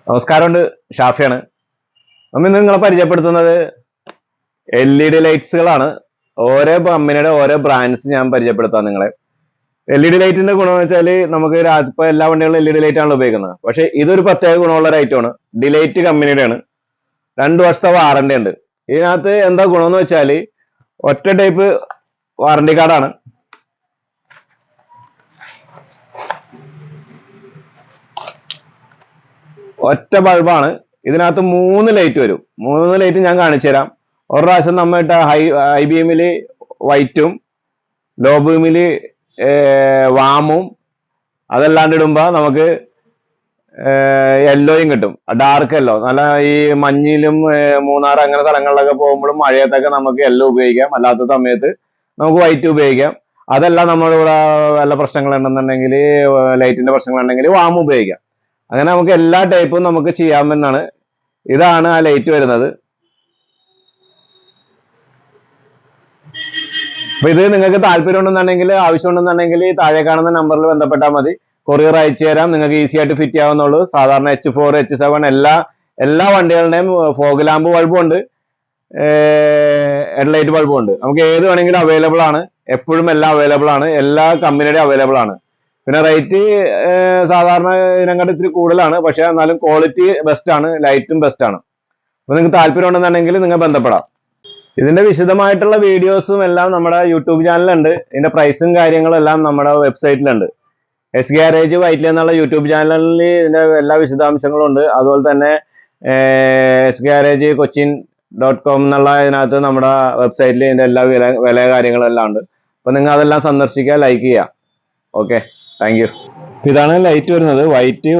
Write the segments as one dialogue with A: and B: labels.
A: നമസ്കാരമുണ്ട്, ഷാഫിയാണ്. നമ്മൾ ഇന്ന് നിങ്ങളെ പരിചയപ്പെടുത്തുന്നത് LED ലൈറ്റ്സുകളാണ്. ഓരോ കമ്പനിയുടെ ഓരോ ബ്രാൻഡ്സ് ഞാൻ പരിചയപ്പെടുത്താം നിങ്ങളെ. LED ലൈറ്റിന്റെ ഗുണമെന്ന് വെച്ചാൽ നമുക്ക് ഇപ്പൊ എല്ലാ വണ്ടികളും LED ലൈറ്റ് ആണല്ലോ ഉപയോഗിക്കുന്നത്. പക്ഷെ ഇതൊരു പ്രത്യേക ഗുണമുള്ള ഒരു ഐറ്റമാണ്. ഡിലൈറ്റ് കമ്പനിയുടെയാണ്. 2 വർഷത്തെ വാറണ്ടി ഉണ്ട്. ഇതിനകത്ത് എന്താ ഗുണമെന്ന് വെച്ചാൽ ഒറ്റ ടൈപ്പ് വാറണ്ടി കാർഡാണ്. ഒറ്റ ബൾബാണ്. ഇതിനകത്ത് 3 ലൈറ്റ് വരും. 3 ലൈറ്റ് ഞാൻ കാണിച്ചു തരാം. ഒരു പ്രാവശ്യം നമ്മൾ ഇട്ട ഹൈ ബീമില് വൈറ്റും ലോ ബീമില് വാമും അതല്ലാണ്ട് ഇടുമ്പോ നമുക്ക് യെല്ലോയും കിട്ടും. Dark yellow. നല്ല ഈ മഞ്ഞിലും മൂന്നാർ അങ്ങനെ സ്ഥലങ്ങളിലൊക്കെ പോകുമ്പോഴും മഴയത്തൊക്കെ നമുക്ക് യെല്ലോ ഉപയോഗിക്കാം. അല്ലാത്ത സമയത്ത് നമുക്ക് വൈറ്റ് ഉപയോഗിക്കാം. അതെല്ലാം നമ്മളിവിടെ വല്ല പ്രശ്നങ്ങളുണ്ടെന്നുണ്ടെങ്കിൽ ലൈറ്റിന്റെ പ്രശ്നങ്ങളുണ്ടെങ്കിൽ വാമും ഉപയോഗിക്കാം. അങ്ങനെ നമുക്ക് എല്ലാ ടൈപ്പും നമുക്ക് ചെയ്യാമെന്നാണ്. ഇതാണ് ആ ലൈറ്റ് വരുന്നത്. അപ്പൊ ഇത് നിങ്ങൾക്ക് താല്പര്യം ഉണ്ടെന്നുണ്ടെങ്കിൽ ആവശ്യമുണ്ടെന്നുണ്ടെങ്കിൽ താഴെ കാണുന്ന നമ്പറിൽ ബന്ധപ്പെട്ടാൽ മതി. കൊറിയർ അയച്ചു തരാം. നിങ്ങൾക്ക് ഈസി ആയിട്ട് ഫിറ്റ് ചെയ്യാവുന്നുള്ളൂ. സാധാരണ H4 H7 എല്ലാ വണ്ടികളുടെയും ഫോഗ് ലാമ്പ് ബൾബും ഉണ്ട്, ഹെഡ്ലൈറ്റ് ബൾബും ഉണ്ട്. നമുക്ക് ഏത് വേണമെങ്കിലും അവൈലബിൾ ആണ്. എപ്പോഴും എല്ലാം അവൈലബിൾ ആണ്. എല്ലാ കമ്പനിയുടെയും അവൈലബിൾ ആണ്. പിന്നെ റേറ്റ് സാധാരണ ഇതിനെക്കാട്ട് ഇത്തിരി കൂടുതലാണ്. പക്ഷെ എന്നാലും ക്വാളിറ്റി ബെസ്റ്റ് ആണ്, ലൈറ്റും ബെസ്റ്റ് ആണ്. അപ്പൊ നിങ്ങൾക്ക് താല്പര്യം ഉണ്ടെന്നുണ്ടെങ്കിൽ നിങ്ങൾ ബന്ധപ്പെടാം. ഇതിന്റെ വിശദമായിട്ടുള്ള വീഡിയോസും എല്ലാം നമ്മുടെ യൂട്യൂബ് ചാനലുണ്ട്. ഇതിന്റെ പ്രൈസും കാര്യങ്ങളും എല്ലാം നമ്മുടെ വെബ്സൈറ്റിലുണ്ട്. എസ് ഗാരേജ് വൈറ്റില എന്നുള്ള യൂട്യൂബ് ചാനലിൽ ഇതിന്റെ എല്ലാ വിശദാംശങ്ങളും ഉണ്ട്. അതുപോലെ തന്നെ എസ് ഗാരേജ് കൊച്ചിൻ.com എന്നുള്ള ഇതിനകത്ത് നമ്മുടെ വെബ്സൈറ്റിൽ ഇതിന്റെ എല്ലാ വില കാര്യങ്ങളും എല്ലാം ഉണ്ട്. അപ്പൊ നിങ്ങൾ അതെല്ലാം സന്ദർശിക്കുക, ലൈക്ക് ചെയ്യുക. Okay, thank you. ഇതാണ് ലൈറ്റ് വരുന്നത്. വൈറ്റ്,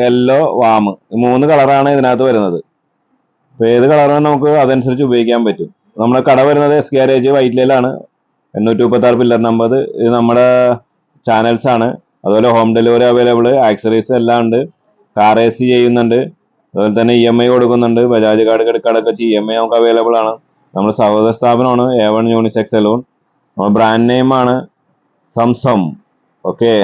A: യെല്ലോ, വാം, 3 കളറാണ് ഇതിനകത്ത് വരുന്നത്. അപ്പൊ ഏത് കളറാണ് നമുക്ക് അതനുസരിച്ച് ഉപയോഗിക്കാൻ പറ്റും. നമ്മുടെ കട വരുന്നത് എസ് ഗാരേജ് വൈറ്റിലയിലാണ്. 836 pillar number. ഇത് നമ്മുടെ ചാനൽസ് ആണ്. അതുപോലെ ഹോം ഡെലിവറി അവൈലബിൾ, ആക്സറീസ് എല്ലാം ഉണ്ട്. കാർ AC ചെയ്യുന്നുണ്ട്. അതുപോലെ തന്നെ EMI കൊടുക്കുന്നുണ്ട്. ബജാജ് കാർഡ് എടുക്കാടൊക്കെ EMI നമുക്ക് അവൈലബിൾ ആണ്. നമ്മുടെ സഹോദര സ്ഥാപനമാണ് A1 യൂണിസെക്സ് സലൂൺ. നമ്മുടെ ബ്രാൻഡ് നെയിം ആണ് സംസം. ഓക്കെ.